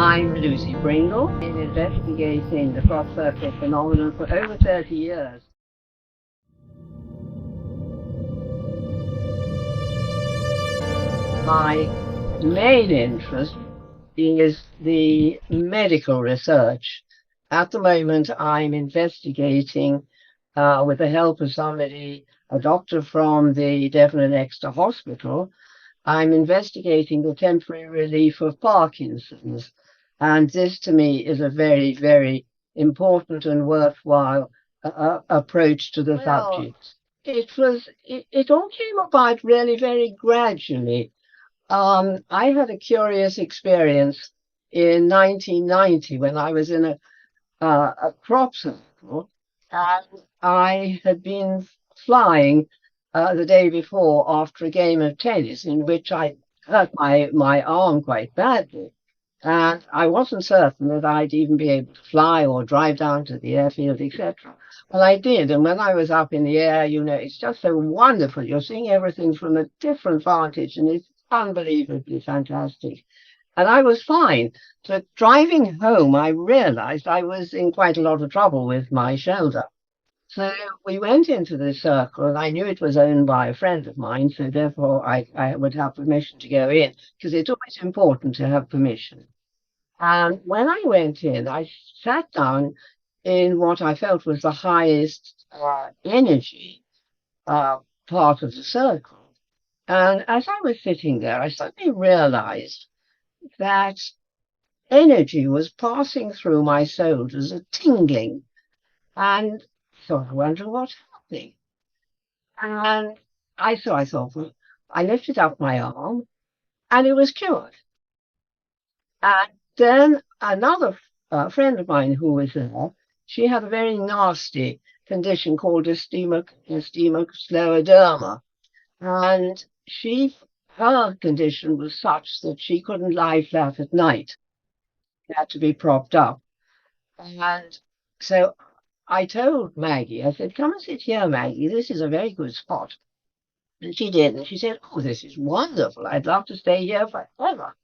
I'm Lucy Pringle. I've been investigating the cross-circle phenomenon for over 30 years. My main interest is the medical research. At the moment, I'm investigating, with the help of somebody, a doctor from the Devon and Exeter Hospital, I'm investigating the temporary relief of Parkinson's. And this, to me, is a very, very important and worthwhile approach to the subject. It all came about really very gradually. I had a curious experience in 1990 when I was in a crop circle, and I had been flying the day before after a game of tennis in which I hurt my arm quite badly. And I wasn't certain that I'd even be able to fly or drive down to the airfield, etc. Well, I did. And when I was up in the air, you know, it's just so wonderful. You're seeing everything from a different vantage, and it's unbelievably fantastic. And I was fine. But driving home, I realized I was in quite a lot of trouble with my shoulder. So we went into this circle, and I knew it was owned by a friend of mine, so therefore I would have permission to go in, because it's always important to have permission. And when I went in, I sat down in what I felt was the highest energy part of the circle. And as I was sitting there, I suddenly realized that energy was passing through my shoulders, a tingling. And so I wondered what's happening. And I thought, well, I lifted up my arm and it was cured. And then another friend of mine who was there, she had a very nasty condition called ischemic scleroderma. And her condition was such that she couldn't lie flat at night. She had to be propped up. And so I told Maggie, I said, come and sit here, Maggie. This is a very good spot. And she did. And she said, oh, this is wonderful. I'd love to stay here forever.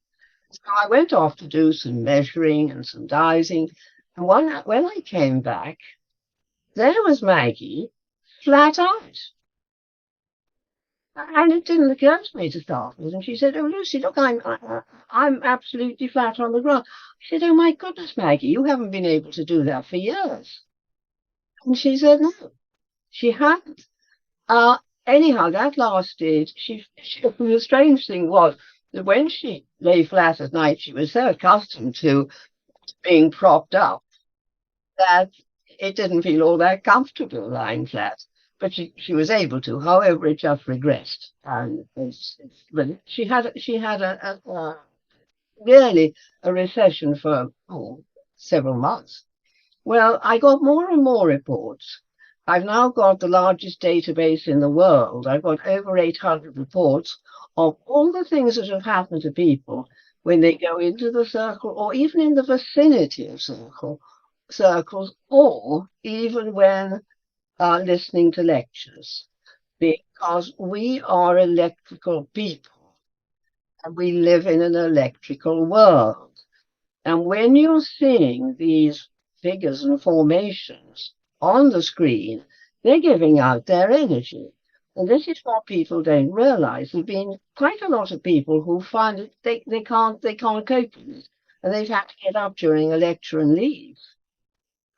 So I went off to do some measuring and some dowsing. And when I came back, there was Maggie, flat out. And it didn't occur to me to start with. And she said, oh, Lucy, look, I'm absolutely flat on the ground. I said, oh, my goodness, Maggie, you haven't been able to do that for years. And she said, no, she hadn't. Anyhow, that lasted. The strange thing was that when she lay flat at night, she was so accustomed to being propped up that it didn't feel all that comfortable lying flat. But she was able to. However, it just regressed, and but she had really a recession for several months. Well, I got more and more reports. I've now got the largest database in the world. I've got over 800 reports of all the things that have happened to people when they go into the circle, or even in the vicinity of circles, or even when listening to lectures, because we are electrical people and we live in an electrical world. And when you're seeing these figures and formations on the screen, they're giving out their energy. And this is what people don't realize. There've been quite a lot of people who find it they can't cope with it, and they've had to get up during a lecture and leave.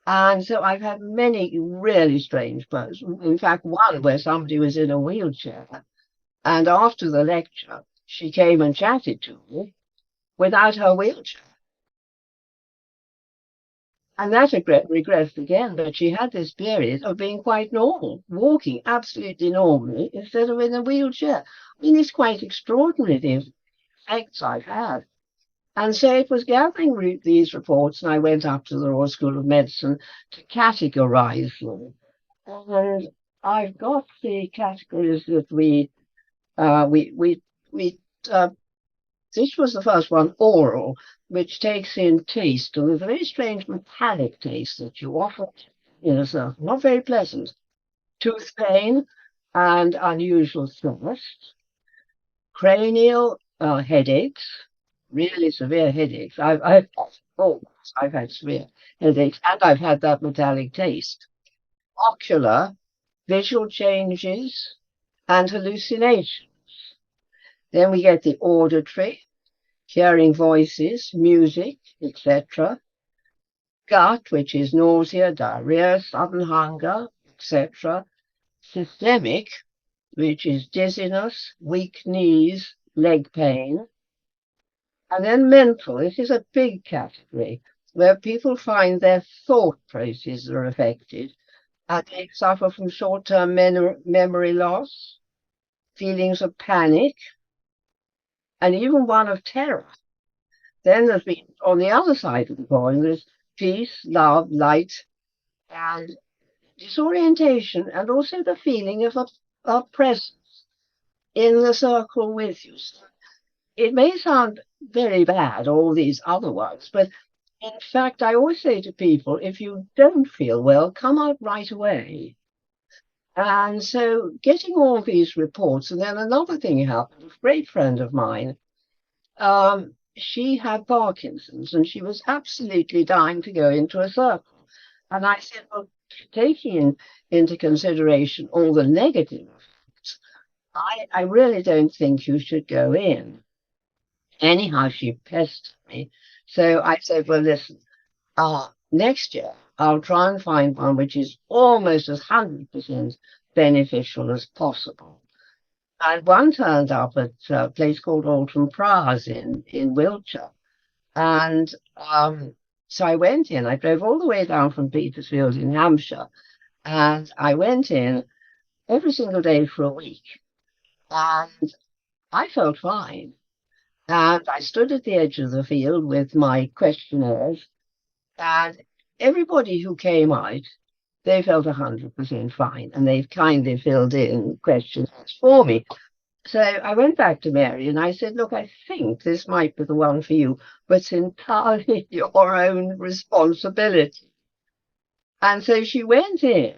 And so I've had many really strange posts. In fact, one where somebody was in a wheelchair, and after the lecture, she came and chatted to me without her wheelchair. And that regressed again, but she had this period of being quite normal, walking absolutely normally instead of in a wheelchair. I mean, it's quite extraordinary, the effects I've had. And so it was gathering these reports, and I went up to the Royal School of Medicine to categorize them. And I've got the categories that this was the first one, oral, which takes in taste. And there's a very strange metallic taste that you often in a circle, not very pleasant. Tooth pain and unusual thirst. Cranial headaches. really severe headaches. I've had severe headaches, and I've had that metallic taste. Ocular, visual changes, and hallucination. Then we get the auditory, hearing voices, music, etc. Gut, which is nausea, diarrhea, sudden hunger, etc. Systemic, which is dizziness, weak knees, leg pain. And then mental, this is a big category where people find their thought processes are affected and they suffer from short-term memory loss, feelings of panic, and even one of terror. Then there's been, on the other side of the coin, there's peace, love, light, and disorientation, and also the feeling of a presence in the circle with you. So it may sound very bad, all these other ones, but in fact, I always say to people, if you don't feel well, come out right away. And so getting all these reports, and then another thing happened, a great friend of mine, she had Parkinson's and she was absolutely dying to go into a circle. And I said, well, taking into consideration all the negative effects, I really don't think you should go in. Anyhow, she pestered me. So I said, well, listen, next year I'll try and find one which is almost as 100% beneficial as possible. And one turned up at a place called Alton Pras in Wiltshire. And so I went in. I drove all the way down from Petersfield in Hampshire. And I went in every single day for a week. And I felt fine. And I stood at the edge of the field with my questionnaires. And everybody who came out, they felt 100% fine. And they've kindly filled in questionnaires for me. So I went back to Mary and I said, look, I think this might be the one for you, but it's entirely your own responsibility. And so she went in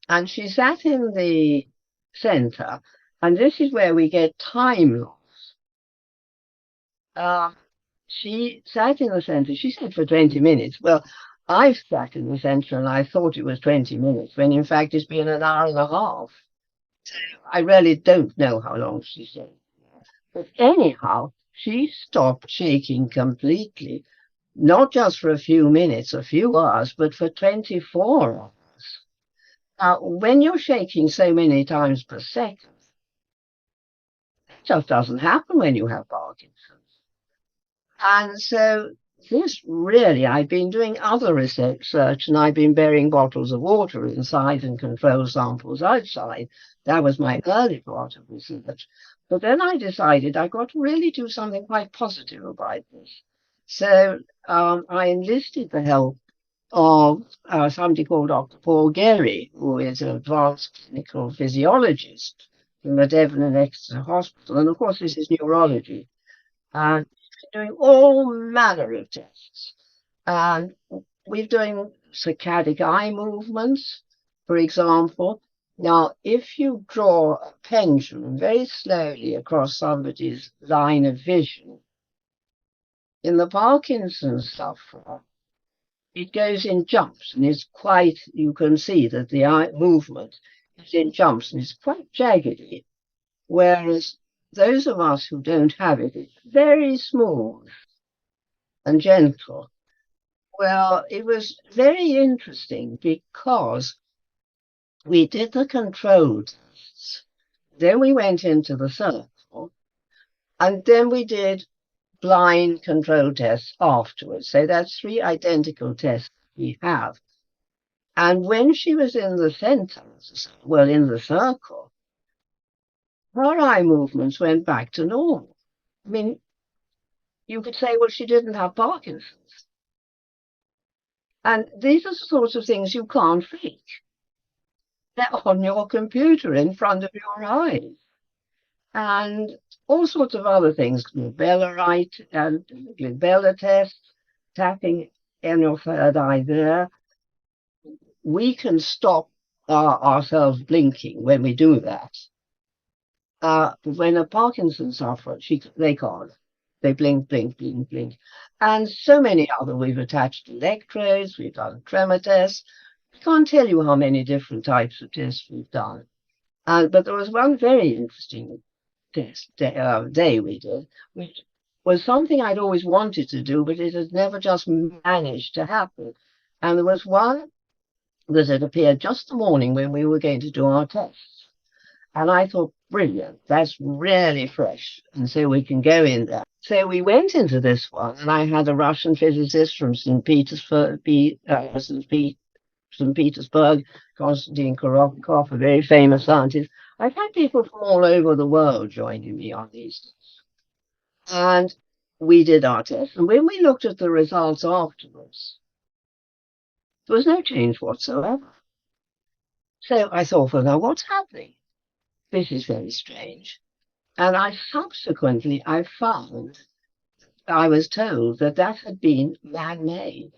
and she sat in the centre, and this is where we get time loss. She sat in the centre, she said for 20 minutes. Well, I sat in the centre and I thought it was 20 minutes, when in fact it's been an hour and a half. I really don't know how long she said. But anyhow, she stopped shaking completely, not just for a few minutes, a few hours, but for 24 hours. Now, when you're shaking so many times per second, it just doesn't happen when you have Parkinson's. And so this really, I've been doing other research, and I've been burying bottles of water inside and control samples outside. That was my early part of research. But then I decided I got to really do something quite positive about this. So I enlisted the help of somebody called Dr. Paul Gary, who is an advanced clinical physiologist from the Devon and Exeter Hospital. And of course, this is neurology. And doing all manner of tests. And we're doing saccadic eye movements, for example. Now, if you draw a pendulum very slowly across somebody's line of vision, in the Parkinson's sufferer, it goes in jumps and it's quite, you can see that the eye movement is in jumps and it's quite jaggedy. Whereas those of us who don't have it, it's very smooth and gentle. Well, it was very interesting because we did the control tests, then we went into the circle, and then we did blind control tests afterwards. So that's 3 identical tests we have. And when she was in the center, well, in the circle, her eye movements went back to normal. I mean, you could say, well, she didn't have Parkinson's. And these are the sorts of things you can't fake. They're on your computer in front of your eyes. And all sorts of other things, glabellarite and glabellar tests, tapping in your third eye there. We can stop ourselves blinking when we do that. When a Parkinson's sufferer, they can't. They blink, blink, blink, blink. And so many other. We've attached electrodes, we've done tremor tests. I can't tell you how many different types of tests we've done. But there was one very interesting day we did, which was something I'd always wanted to do, but it had never just managed to happen. And there was one that had appeared just the morning when we were going to do our tests. And I thought, brilliant, that's really fresh. And so we can go in there. So we went into this one, and I had a Russian physicist from St. Petersburg, Konstantin Kurokov, a very famous scientist. I've had people from all over the world joining me on these. And we did our test. And when we looked at the results afterwards, there was no change whatsoever. So I thought, well, now what's happening? This is very strange. And I was told that had been man-made.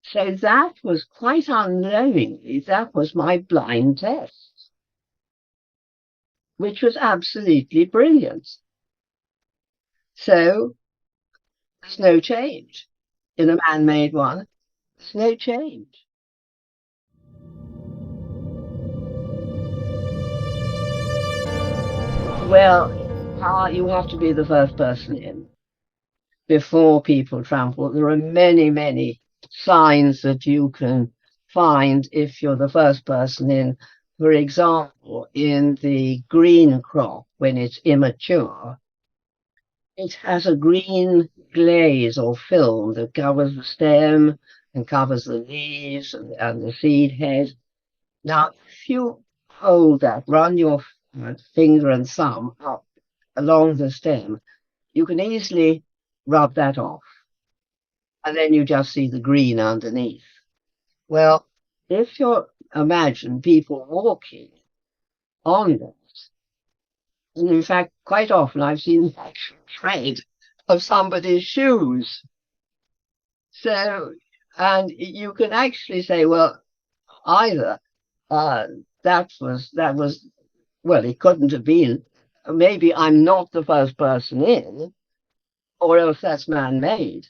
So that was quite unknowingly, that was my blind test, which was absolutely brilliant. So there's no change. In a man-made one, there's no change. Well, you have to be the first person in before people trample. There are many, many signs that you can find if you're the first person in. For example, in the green crop, when it's immature, it has a green glaze or film that covers the stem and covers the leaves and the seed head. Now, if you hold that, run your finger and thumb up along the stem, you can easily rub that off. And then you just see the green underneath. Well, if you imagine people walking on that, and in fact, quite often I've seen the actual tread of somebody's shoes. So, and you can actually say, well, either that was, well, it couldn't have been, maybe I'm not the first person in, or else that's man-made.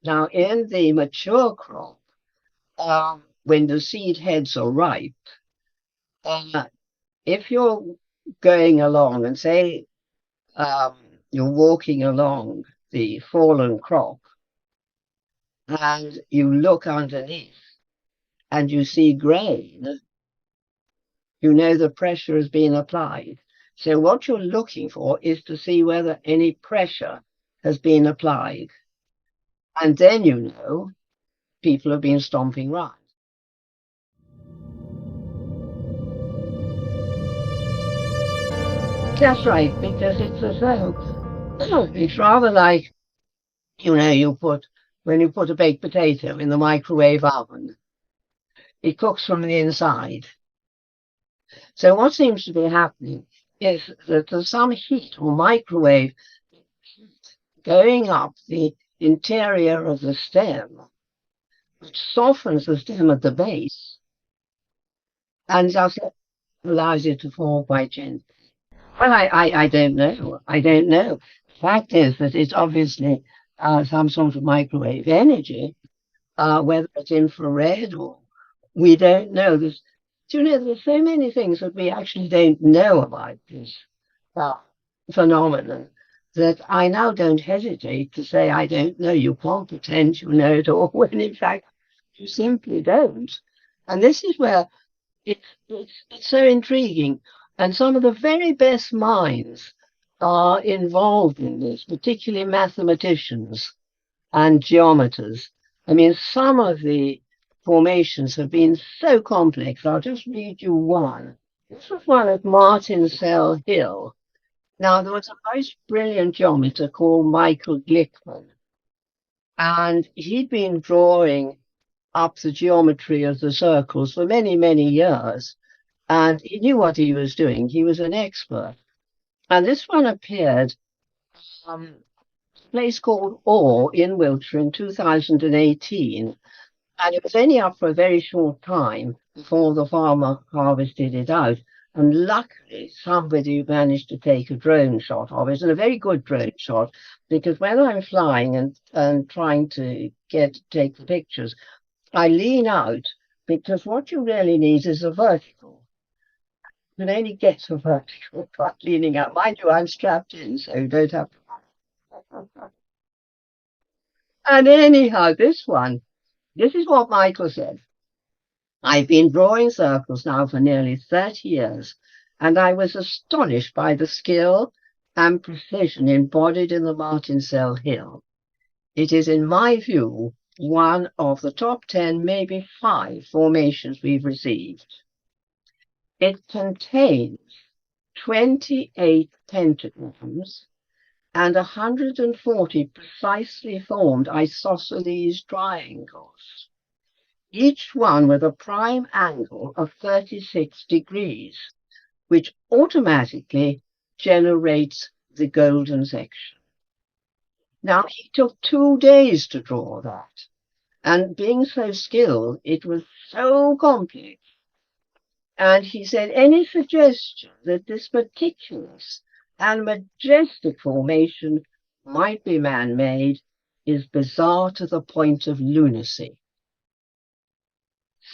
Now, in the mature crop, when the seed heads are ripe, if you're going along and say you're walking along the fallen crop and you look underneath and you see grain, you know the pressure has been applied. So what you're looking for is to see whether any pressure has been applied. And then you know people have been stomping around. That's right, because it's as though it's rather like, when you put a baked potato in the microwave oven, it cooks from the inside. So what seems to be happening is that there's some heat or microwave heat going up the interior of the stem, which softens the stem at the base and just allows it to fall quite gently. Well, I don't know. I don't know. The fact is that it's obviously some sort of microwave energy, whether it's infrared or we don't know. There's so many things that we actually don't know about this phenomenon that I now don't hesitate to say I don't know. You can't pretend you know it all when in fact you simply don't. And this is where it's so intriguing. And some of the very best minds are involved in this, particularly mathematicians and geometers. I mean, some of the formations have been so complex. I'll just read you one. This was one at Martinsell Hill. Now, there was a most brilliant geometer called Michael Glickman, and he'd been drawing up the geometry of the circles for many, many years. And he knew what he was doing. He was an expert. And this one appeared a place called Orr in Wiltshire in 2018. And it was only up for a very short time before the farmer harvested it out. And luckily, somebody managed to take a drone shot of it, and a very good drone shot, because when I'm flying and trying to take the pictures, I lean out, because what you really need is a vertical. You can only get a vertical by leaning out. Mind you, I'm strapped in, so you don't have to. And anyhow, this is what Michael said. I've been drawing circles now for nearly 30 years, and I was astonished by the skill and precision embodied in the martinsell hill. It is, in my view, one of the top 10, maybe 5 formations we've received. It contains 28 pentagrams and 140 precisely formed isosceles triangles, each one with a prime angle of 36 degrees, which automatically generates the golden section. Now, he took 2 days to draw that, and being so skilled, it was so complex. And he said any suggestion that this meticulous and majestic formation might be man-made is bizarre to the point of lunacy.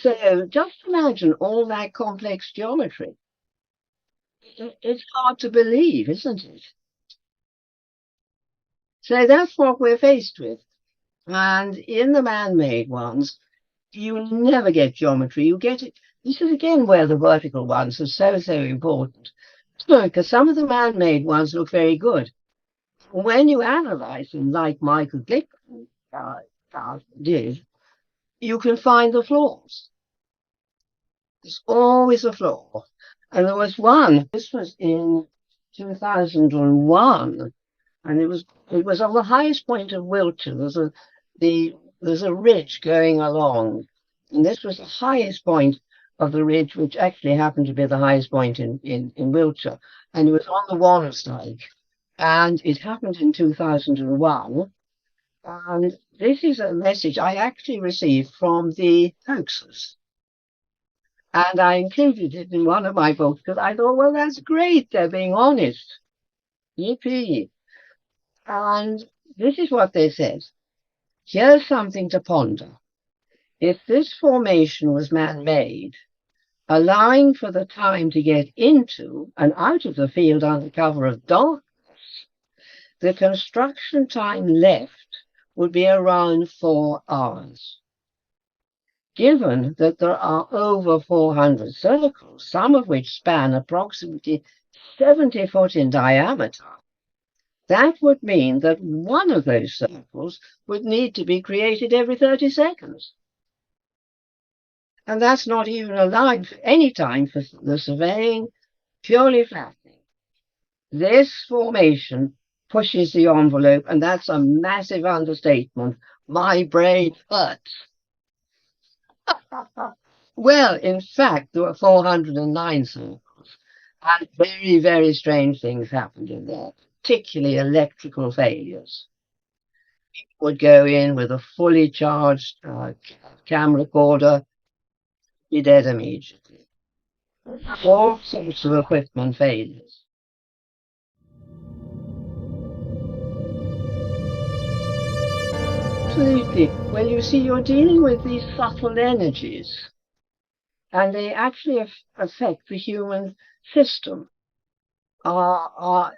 So just imagine all that complex geometry. It's hard to believe, isn't it? So that's what we're faced with. And in the man-made ones, you never get geometry. You get it. This is again where the vertical ones are so important. Because some of the man-made ones look very good. When you analyze them, like Michael Glick did, you can find the flaws. There's always a flaw. And there was one, this was in 2001, and it was on the highest point of Wiltshire. There's a ridge going along, and this was the highest point of the ridge, which actually happened to be the highest point in Wiltshire, and it was on the Wanstead, and it happened in 2001. And this is a message I actually received from the hoaxers. And I included it in one of my books because I thought, well, that's great. They're being honest. Yippee. And this is what they said. Here's something to ponder. If this formation was man-made, allowing for the time to get into and out of the field under cover of darkness, the construction time left would be around 4 hours. Given that there are over 400 circles, some of which span approximately 70 foot in diameter, that would mean that one of those circles would need to be created every 30 seconds. And that's not even allowed any time for the surveying, purely flattening. This formation pushes the envelope, and that's a massive understatement. My brain hurts. Well, in fact, there were 409 circles, and very, very strange things happened in there, particularly electrical failures. People would go in with a fully charged camera recorder, be dead immediately. All sorts of equipment failures. Absolutely. Well, you see, you're dealing with these subtle energies, and they actually affect the human system, our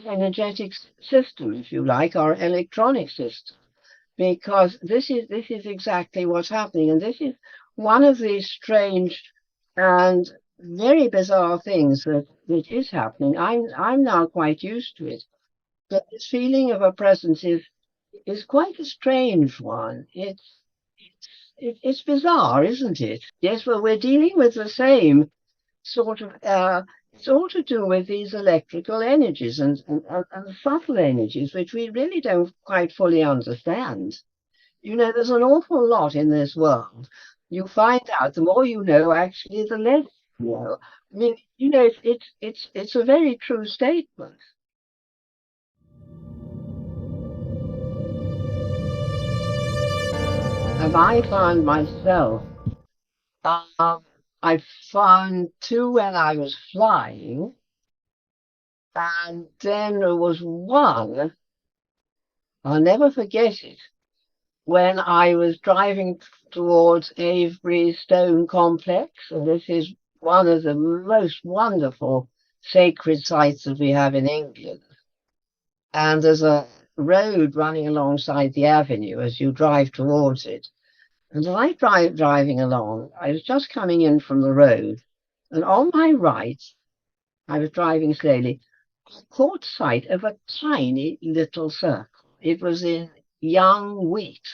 energetic system, if you like, our electronic system, because this is exactly what's happening, and this is one of these strange and very bizarre things that is happening. I'm now quite used to it, but this feeling of a presence is quite a strange one. It's bizarre, isn't it? Yes, well, we're dealing with the same sort of, it's all to do with these electrical energies and subtle energies, which we really don't quite fully understand. You know, there's an awful lot in this world. You find out the more you know, actually, the less you know. I mean, you know, it's a very true statement. And I found myself I found two when I was flying, and then there was one, I'll never forget it, when I was driving towards Avebury Stone Complex, and this is one of the most wonderful sacred sites that we have in England. And there's a road running alongside the avenue as you drive towards it. And as I driving along, I was just coming in from the road, and on my right, I was driving slowly, I caught sight of a tiny little circle. It was in young wheat.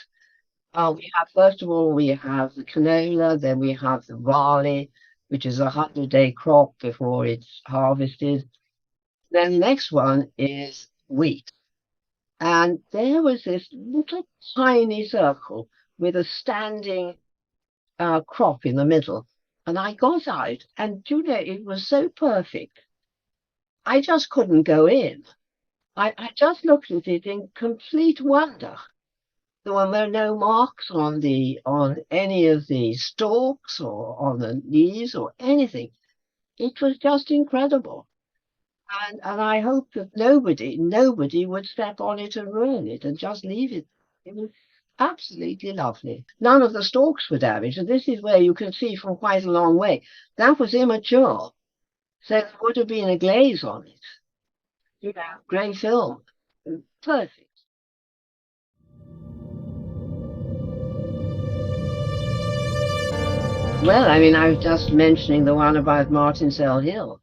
We have, first of all, we have the canola, then we have the barley, which is a 100-day crop before it's harvested. Then the next one is wheat. And there was this little tiny circle with a standing crop in the middle. And I got out, and you know, it was so perfect. I just couldn't go in. I just looked at it in complete wonder. There were no marks on any of the stalks or on the leaves or anything. It was just incredible. And I hope that nobody would step on it and ruin it and just leave it. It was absolutely lovely. None of the stalks were damaged, and this is where you can see from quite a long way. That was immature, so there would have been a glaze on it. You know, grey film. Perfect. Well, I mean, I was just mentioning the one about Martinsell Hill.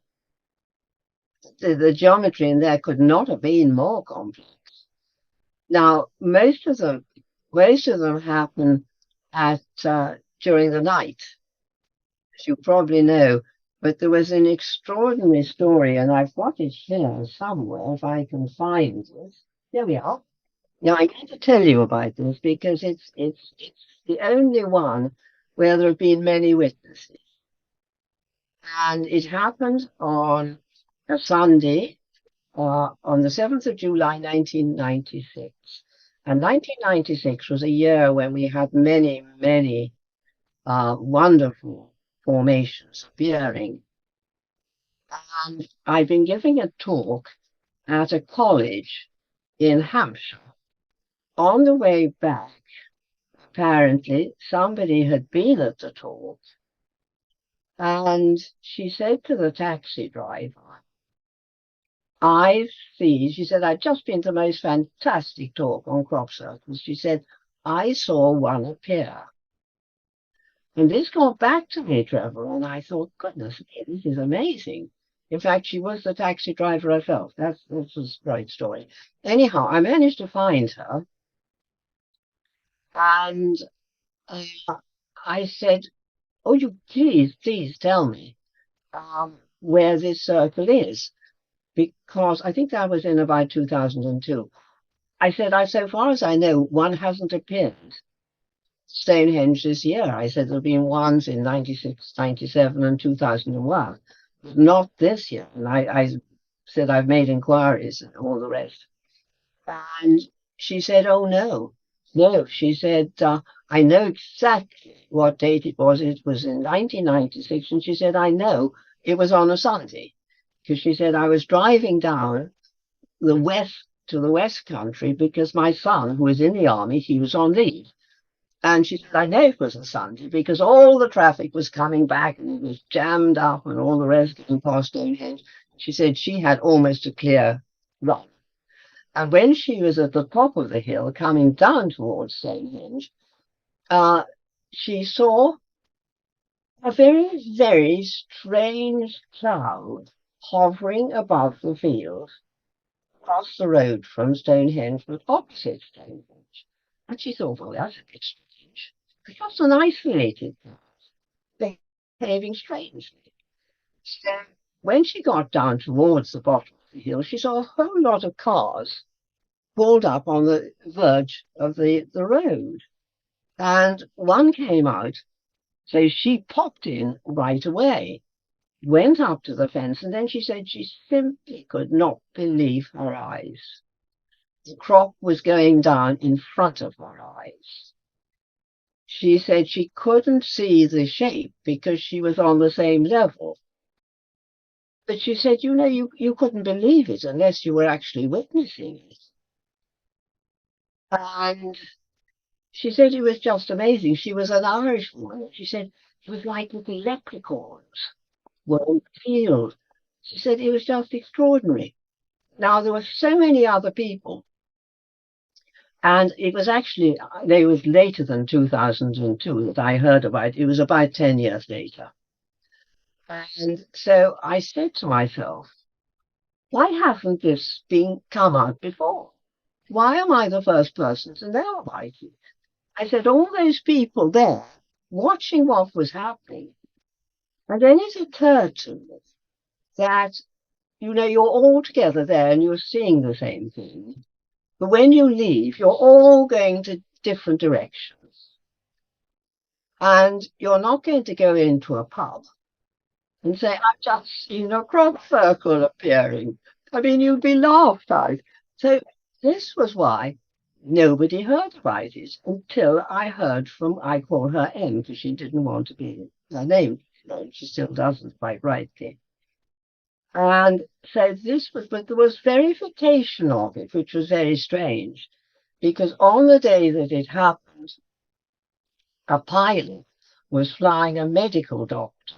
The geometry in there could not have been more complex. Now, most of them happen at during the night, as you probably know. But there was an extraordinary story, and I've got it here somewhere if I can find it. There we are. Now, I got to tell you about this because it's the only one where there have been many witnesses. And it happened on a Sunday, on the 7th of July, 1996. And 1996 was a year when we had many, many wonderful formations appearing. And I've been giving a talk at a college in Hampshire. On the way back, apparently, somebody had been at the talk, and she said to the taxi driver, she said, I've just been to the most fantastic talk on crop circles. She said, I saw one appear. And this got back to me, Trevor, and I thought, goodness me, this is amazing. In fact, she was the taxi driver herself. This was a great story. Anyhow, I managed to find her, and uh, I said, oh, you please tell me where this circle is, because I think that was in about 2002. I said, so far as I know, one hasn't appeared Stonehenge this year. I said there have been ones in 96, 97, and 2001, not this year. And I said I've made inquiries and all the rest. And she said, oh, no. No, she said, I know exactly what date it was. It was in 1996. And she said, I know it was on a Sunday. Because she said, I was driving down to the West Country because my son, who was in the army, he was on leave. And she said, I know it was a Sunday because all the traffic was coming back and it was jammed up and all the rest getting past Stonehenge. She said she had almost a clear run. And when she was at the top of the hill coming down towards Stonehenge, she saw a very, very strange cloud hovering above the field across the road from Stonehenge, but opposite Stonehenge. And she thought, well, that's a bit strange. It was an isolated cloud, behaving strangely. So when she got down towards the bottom of the hill, she saw a whole lot of cars pulled up on the verge of the road. And one came out, so she popped in right away, went up to the fence, and then she said she simply could not believe her eyes. The crop was going down in front of her eyes. she said she couldn't see the shape because she was on the same level. But she said, you know, you couldn't believe it unless you were actually witnessing it. And she said it was just amazing. She was an Irish woman. She said it was like little leprechauns were in the field. She said it was just extraordinary. Now, there were so many other people, and it was actually, it was later than 2002 that I heard about it. It was about 10 years later. And so I said to myself, why hasn't this been come out before? Why am I the first person to know about it? I said, all those people there watching what was happening. And then it occurred to me that, you know, you're all together there and you're seeing the same thing. But when you leave, you're all going to different directions. And you're not going to go into a pub and say, I've just seen a crop circle appearing. I mean, you'd be laughed at. So this was why nobody heard about it until I heard from, I call her M because she didn't want to be her name. She still doesn't quite rightly. And so this was, but there was verification of it, which was very strange, because on the day that it happened, a pilot was flying a medical doctor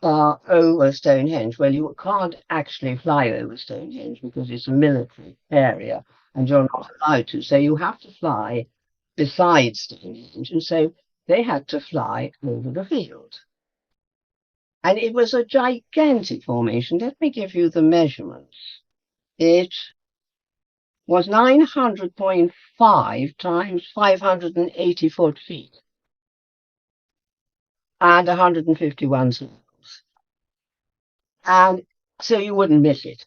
over Stonehenge. Well, you can't actually fly over Stonehenge because it's a military area and you're not allowed to. So you have to fly beside Stonehenge. And so they had to fly over the field. And it was a gigantic formation. Let me give you the measurements. It was 900.5 times 580 foot feet and 151 circles. And so you wouldn't miss it.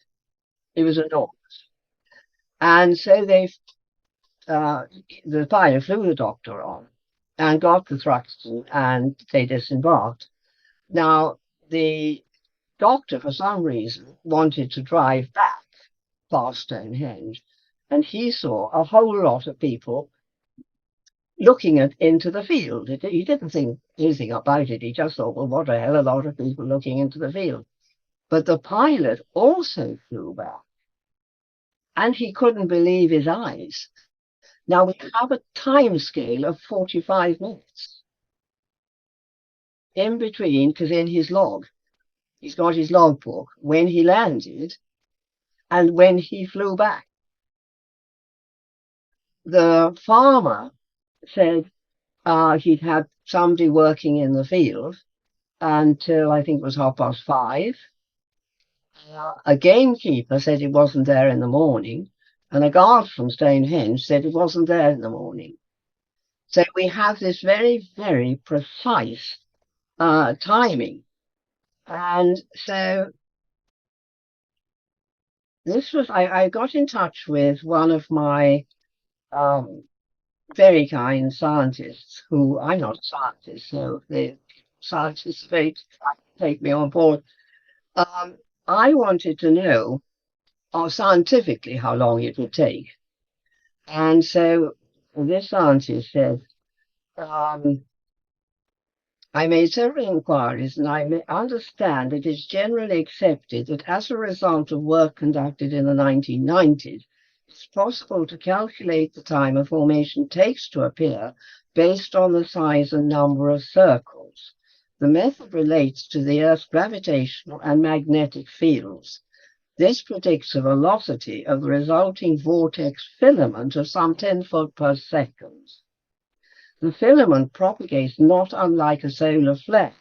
It was enormous. And so the pilot flew the doctor on and got the thrusting and they disembarked. Now, the doctor, for some reason, wanted to drive back past Stonehenge, and he saw a whole lot of people looking into the field. He didn't think anything about it. He just thought, well, what a hell of a lot of people looking into the field. But the pilot also flew back, and he couldn't believe his eyes. Now, we have a time scale of 45 minutes in between, because in his log, he's got his logbook, when he landed and when he flew back. The farmer said he'd had somebody working in the field until I think it was 5:30. A gamekeeper said it wasn't there in the morning, and a guard from Stonehenge said it wasn't there in the morning. So we have this very, very precise timing. And so this was, I got in touch with one of my very kind scientists, who I'm not a scientist, so the scientists very take me on board. I wanted to know scientifically how long it would take. And so this scientist said, I made several inquiries and I understand it is generally accepted that as a result of work conducted in the 1990s, it's possible to calculate the time a formation takes to appear based on the size and number of circles. The method relates to the Earth's gravitational and magnetic fields. This predicts a velocity of the resulting vortex filament of some 10 foot per second. The filament propagates not unlike a solar flare.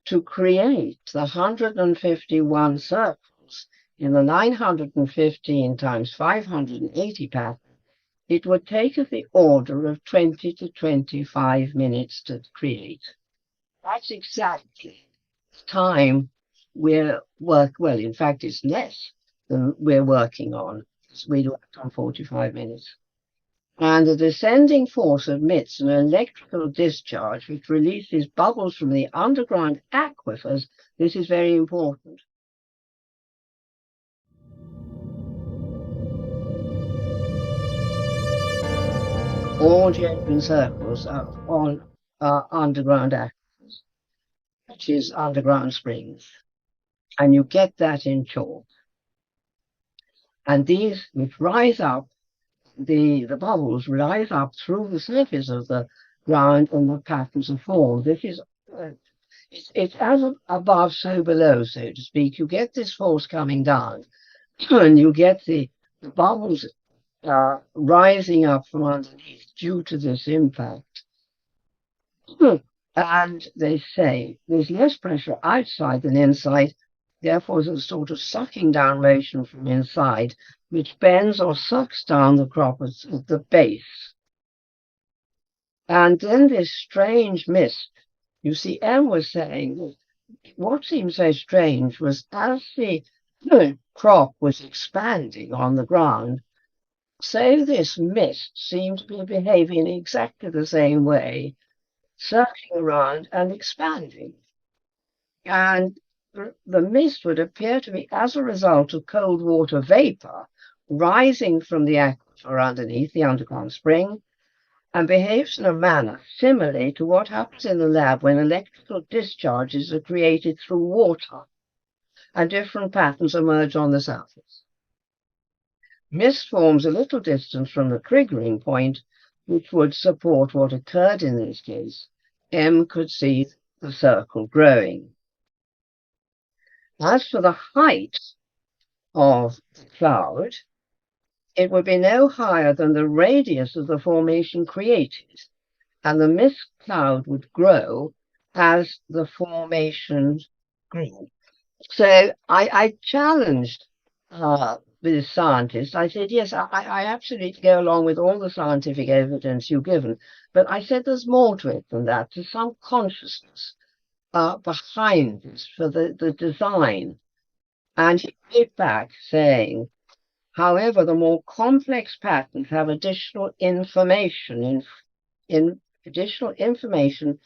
To create the 151 circles in the 915 times 580 pattern, it would take the order of 20 to 25 minutes to create. That's exactly the time we're well, in fact, it's less than we're working on. We worked on 45 minutes. And the descending force emits an electrical discharge which releases bubbles from the underground aquifers. This is very important. all genuine circles on underground aquifers, which is underground springs. And you get that in chalk. And these, which rise up, the bubbles rise up through the surface of the ground in the patterns of form. This is, it's as above, so below, so to speak. You get this force coming down, and you get the bubbles rising up from underneath due to this impact. And they say there's less pressure outside than inside, therefore there's a sort of sucking down motion from inside, which bends or sucks down the crop at the base. And then this strange mist, you see, Em was saying that what seemed so strange was as the crop was expanding on the ground, so this mist seemed to be behaving in exactly the same way, circling around and expanding. And the mist would appear to be as a result of cold water vapor rising from the aquifer underneath the underground spring, and behaves in a manner similar to what happens in the lab when electrical discharges are created through water and different patterns emerge on the surface. Mist forms a little distance from the triggering point, which would support what occurred in this case. M could see the circle growing. As for the height of the cloud, it would be no higher than the radius of the formation created, and the mist cloud would grow as the formation grew. So I challenged this scientist. I said, yes, I absolutely go along with all the scientific evidence you've given, but I said there's more to it than that. There's some consciousness behind this for the design. And he wrote back saying, however, the more complex patterns have additional information in additional information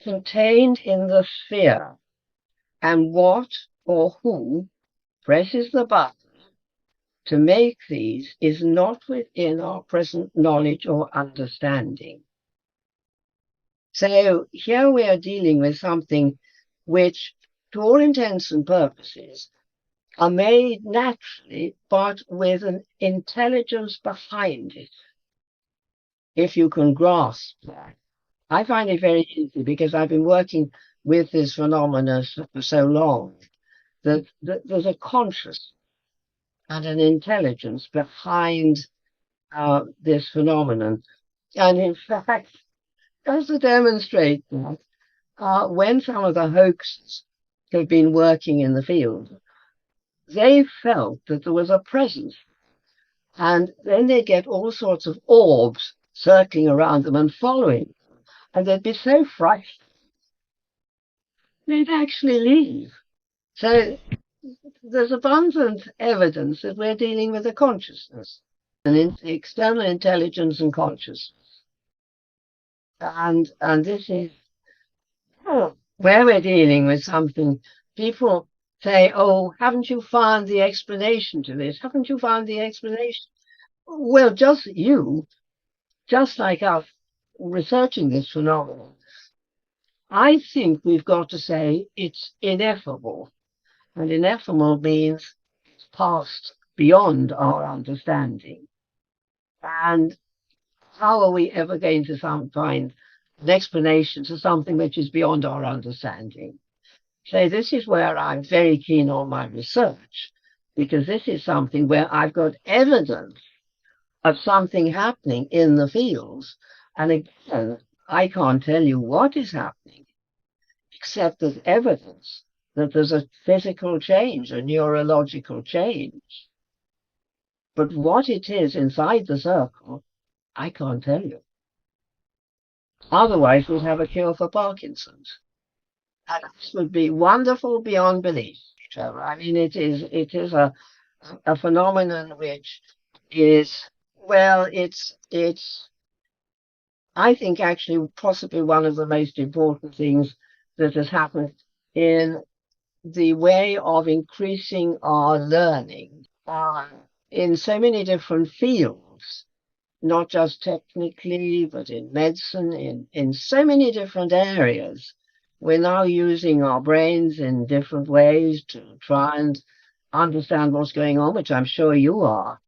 contained in the sphere, and what or who presses the button to make these is not within our present knowledge or understanding. So here we are dealing with something which, to all intents and purposes, are made naturally, but with an intelligence behind it, if you can grasp that. I find it very easy because I've been working with this phenomenon for so long that there's a consciousness and an intelligence behind this phenomenon. And in fact, just to demonstrate that, when some of the hoaxers have been working in the field, they felt that there was a presence. And then they'd get all sorts of orbs circling around them and following. And they'd be so frightened, they'd actually leave. So there's abundant evidence that we're dealing with a consciousness, an external intelligence and consciousness. And this is where we're dealing with something. People say, oh, haven't you found the explanation to this? Haven't you found the explanation? Well, just like us researching this phenomenon, I think we've got to say it's ineffable. And ineffable means it's past beyond our understanding. And how are we ever going to find an explanation to something which is beyond our understanding? So this is where I'm very keen on my research, because this is something where I've got evidence of something happening in the fields. And again, I can't tell you what is happening, except there's evidence that there's a physical change, a neurological change. But what it is inside the circle, I can't tell you. Otherwise, we'd have a cure for Parkinson's. And this would be wonderful beyond belief, Trevor. I mean, it is a phenomenon which is, well, it's I think actually possibly one of the most important things that has happened in the way of increasing our learning in so many different fields. not just technically, but in medicine, in so many different areas. We're now using our brains in different ways to try and understand what's going on, which I'm sure you are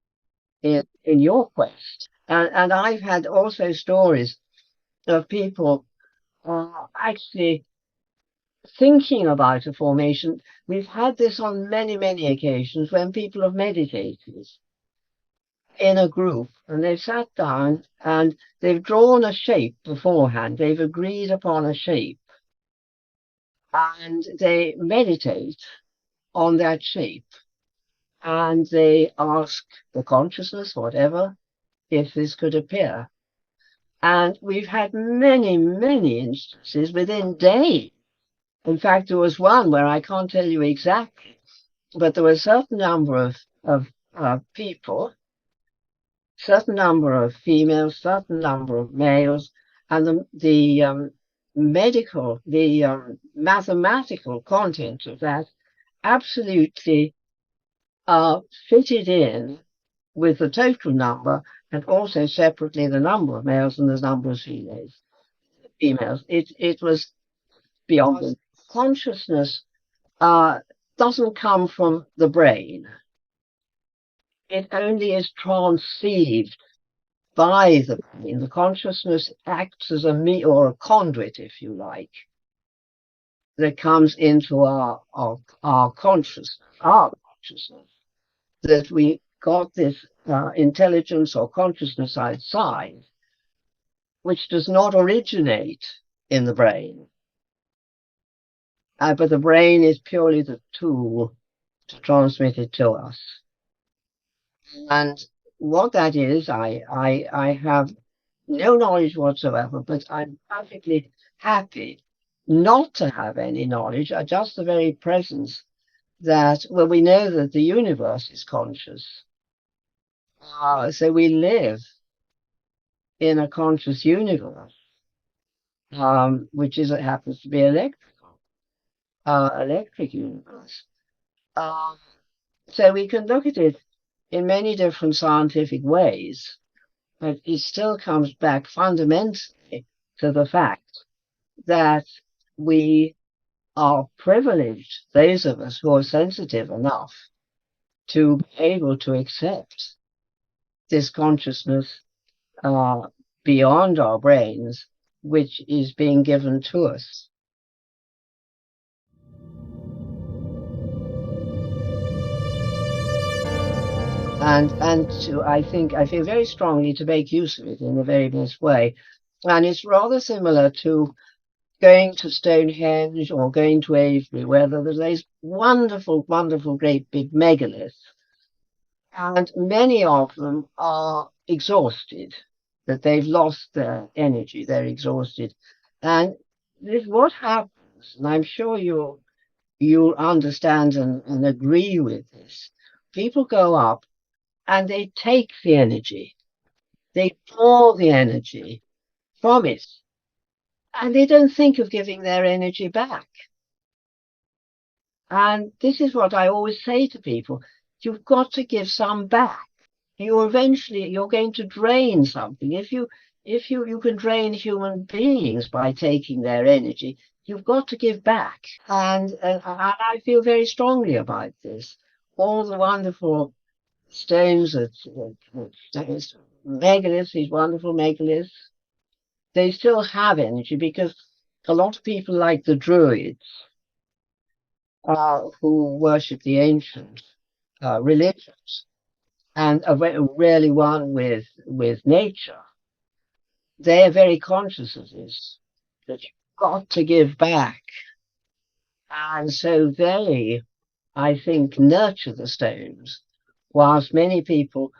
in your quest. And I've had also stories of people actually thinking about a formation. We've had this on many, many occasions when people have meditated in a group and they've sat down and they've drawn a shape beforehand. They've agreed upon a shape and they meditate on that shape and they ask the consciousness, whatever, if this could appear. And we've had many, many instances within days. In fact, there was one where I can't tell you exactly, but there were a certain number of people, certain number of females, certain number of males, and the mathematical content of that absolutely fitted in with the total number, and also separately the number of males and the number of females. It was beyond consciousness. Doesn't come from the brain. It only is transceived by the brain. The consciousness acts as a conduit, if you like, that comes into our consciousness, that we got this intelligence or consciousness outside, which does not originate in the brain. But the brain is purely the tool to transmit it to us. And what that is, I have no knowledge whatsoever, but I'm perfectly happy not to have any knowledge, just the very presence that, well, we know that the universe is conscious. So we live in a conscious universe, which happens to be electric universe. So we can look at it in many different scientific ways, but it still comes back fundamentally to the fact that we are privileged, those of us who are sensitive enough to be able to accept this consciousness beyond our brains, which is being given to us. And I feel very strongly to make use of it in the very best way. And it's rather similar to going to Stonehenge or going to Avebury, where there's these wonderful, wonderful, great big megaliths. And many of them are exhausted, that they've lost their energy, they're exhausted. And this is what happens, and I'm sure you'll understand and agree with this. People go up and they take the energy, they draw the energy from it, and they don't think of giving their energy back. And this is what I always say to people: you've got to give some back. You're going to drain something. If you can drain human beings by taking their energy, you've got to give back. And I feel very strongly about this. All the wonderful stones megaliths, these wonderful megaliths, they still have energy, because a lot of people, like the Druids, who worship the ancient religions and are really one with nature, they're very conscious of this, that you've got to give back. And so they, I think, nurture the stones, whilst many people,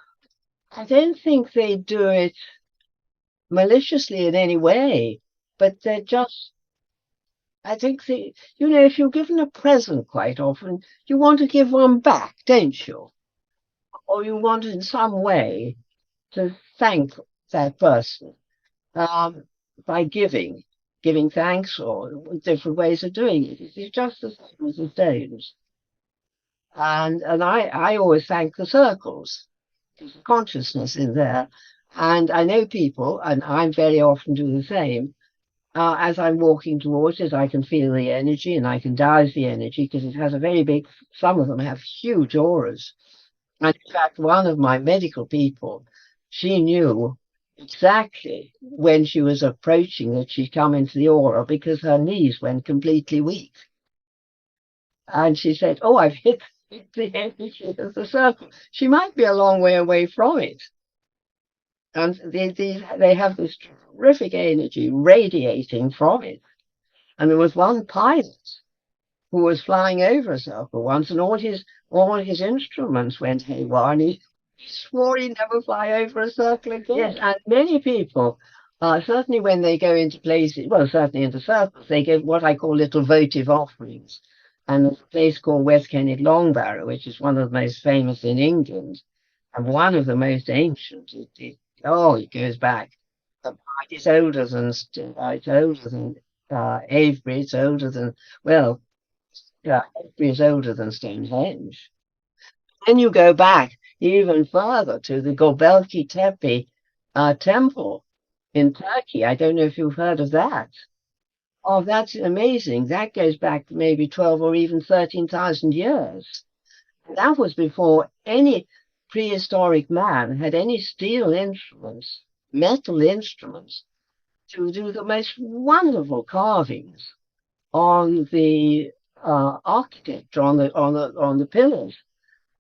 I don't think they do it maliciously in any way, but they're just, I think if you're given a present, quite often you want to give one back, don't you? Or you want in some way to thank that person by giving thanks, or different ways of doing it. It's just the same as the stones. And I always thank the circles, there's consciousness in there. And I know people, and I very often do the same. As I'm walking towards it, I can feel the energy and I can dowse the energy because it has a very big, some of them have huge auras. And in fact, one of my medical people, she knew exactly when she was approaching that she'd come into the aura because her knees went completely weak. And she said, "Oh, I've hit the energy of the circle." She might be a long way away from it. And they have this terrific energy radiating from it. And there was one pilot who was flying over a circle once, and all his instruments went haywire, and he swore he'd never fly over a circle again. Yes, and many people, certainly when they go into places, well, certainly into circles, they give what I call little votive offerings. And there's a place called West Kennet Longbarrow, which is one of the most famous in England, and one of the most ancient. It goes back. It's older than Avebury. It's older than, well, yeah, Avebury is older than Stonehenge. Then you go back even further to the Göbekli Tepe temple in Turkey. I don't know if you've heard of that. Oh, that's amazing. That goes back maybe 12 or even 13,000 years. That was before any prehistoric man had any steel instruments, metal instruments, to do the most wonderful carvings on the architecture, on the pillars.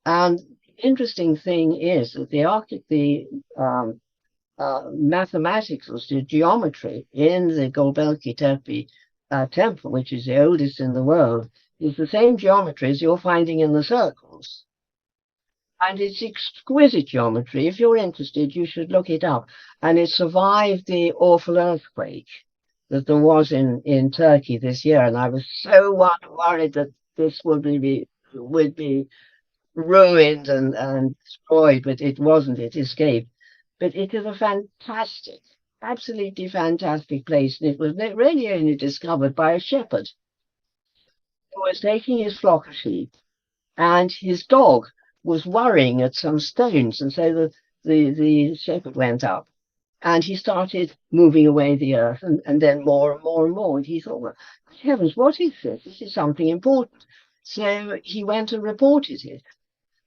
And the interesting thing is that the mathematics, the geometry in the Göbekli Tepe temple, which is the oldest in the world, is the same geometry as you're finding in the circles. And it's exquisite geometry. If you're interested, you should look it up. And it survived the awful earthquake that there was in Turkey this year. And I was so worried that this would be ruined and destroyed, but it wasn't. It escaped. But it is a fantastic, absolutely fantastic place. And it was really only discovered by a shepherd who was taking his flock of sheep, and his dog was worrying at some stones. And so the shepherd went up and he started moving away the earth, and then more and more and more. And he thought, well, heavens, what is this? This is something important. So he went and reported it.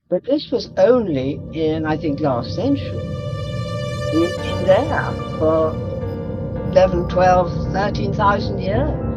But this was only in, I think, last century. It's been there for 11, 12, 13,000 years.